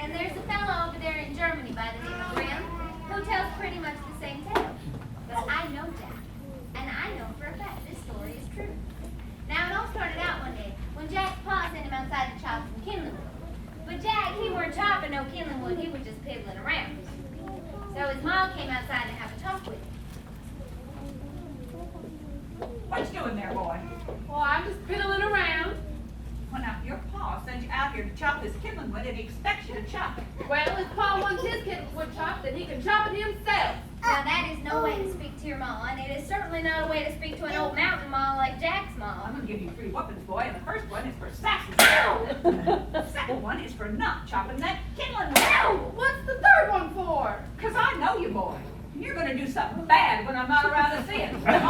And there's a fellow over there in Germany by the name of Grimm who tells pretty much the same tale. But I know Jack, and I know for a fact this story is true. Now, it all started out one day when Jack's pa sent him outside to chop some kindling wood. But Jack, he weren't chopping no kindling wood, he was just piddling around. So his mom came outside to have a talk with him. What you doing there, boy? Well, I'm just piddling around. Well, now, your pa sent you out here to chop this kindling wood, and he expects you to chop it. Well, if Pa wants his kindling wood chopped, then he can chop it himself. Now, that is no way to speak to your ma, and it is certainly not a way to speak to an old mountain ma like Jack's I'm ma. gonna give you 3 weapons, boy, and the first one is for sassy. The second one is for not chopping that kindling wood. What's the third one for? Cause I know you, boy. And you're gonna do something bad when I'm not around to see it. That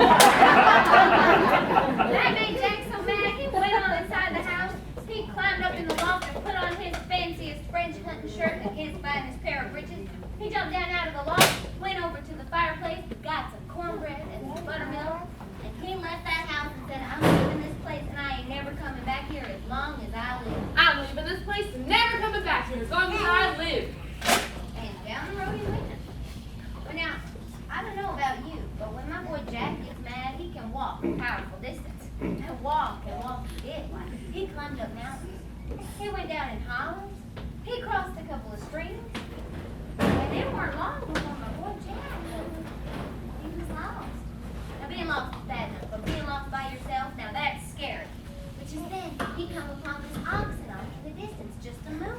made Jack so mad, he went on inside the house. He climbed up in the loft and put on his fanciest French hunting shirt and his finest pair of breeches. He jumped down out of the loft, went over to the fireplace, got some cornbread and some buttermilk, and he left that house and said, I'm leaving this place and I ain't never coming back here as long as I live. I'm leaving this place and never coming back here as long as I live. And down the road he went. Well, now, I don't know about you, but when my boy Jack gets mad, he can walk a powerful distance. And walk he did. Like, he climbed up mountains. He went down in hollows. He crossed a couple of streams. And it weren't long before my boy Jack, he was lost. Now, being lost is bad enough, but being lost by yourself, now that's scary. Which is then he come upon this oxen off in the distance, just a moo.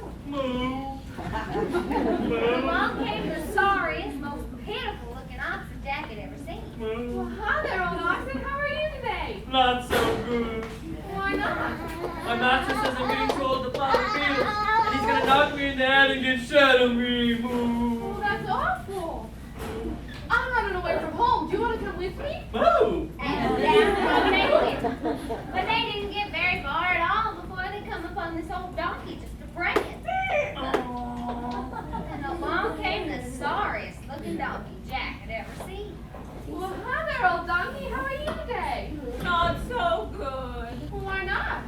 And along came the sorriest, most pitiful looking oxen Jack had ever seen. Well, hi there, old oxen. How are you today? Not so good. Why not? My master says I'm getting too old to plow the fields, and he's gonna knock me in the head and get shot of me. Moo. Oh, that's awful. I'm running away from home. Do you want to come with me? Moo. And down the road they went. But they didn't get very far at all before they come upon this old donkey just a praying. And along came the sorriest looking donkey Jack had ever seen. Well, hi there, old donkey. How are you today? Not so good. Well, why not?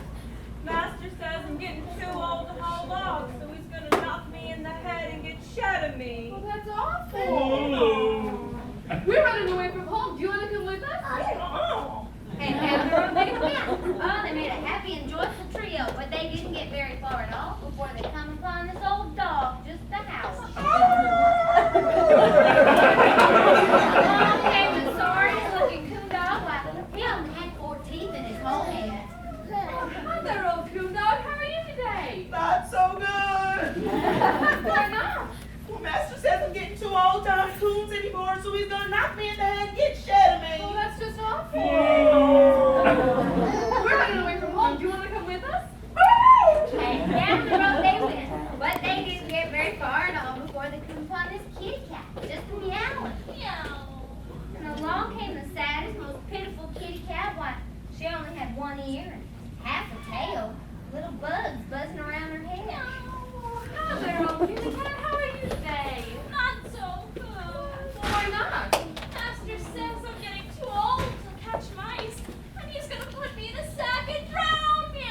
Master says I'm getting too old to haul logs, so he's gonna knock me in the head and get shut of me. Well, that's awful. We're running away from home. Do you want to come with us? And down the road they went. Oh, they made a happy and joyful trio, but they didn't get very far at all before they come upon this old dog just a house. Along came the sorriest looking coon dog. Why, he only had 4 teeth in his whole head. Hi there, old coon dog. How are you today? Not so good. Why not? Well, Master says I'm getting too old to hunt coons anymore, so he's gonna knock me in the head and get shit of Oh, me. that's just awful. We're running away from home. Do you want to come with us? And down the road they went. But they didn't get very far at all before they come upon this kitty cat, just meowing. Meow. And along came the saddest, most pitiful kitty cat. Why, she only had 1 ear and half a tail. Little bugs buzzing around her head. Hi there, old kitty cat. How are you today? Not so good. Why not? Master says I'm getting too old to catch mice, and he's gonna put me in a sack and drown me.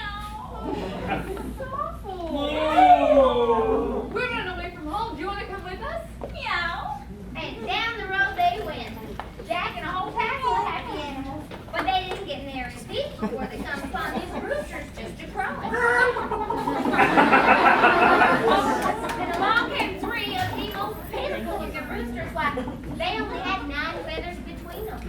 That's awful. Moo. We're running away from home. Do you want to come with us? Meow. And down the road they went. Jack and a whole pack of happy animals. But they didn't get near his feet before they come upon these roosters just a crowing. And along came 3 of the most pitiful looking roosters. Why, they only had 9 feathers between them.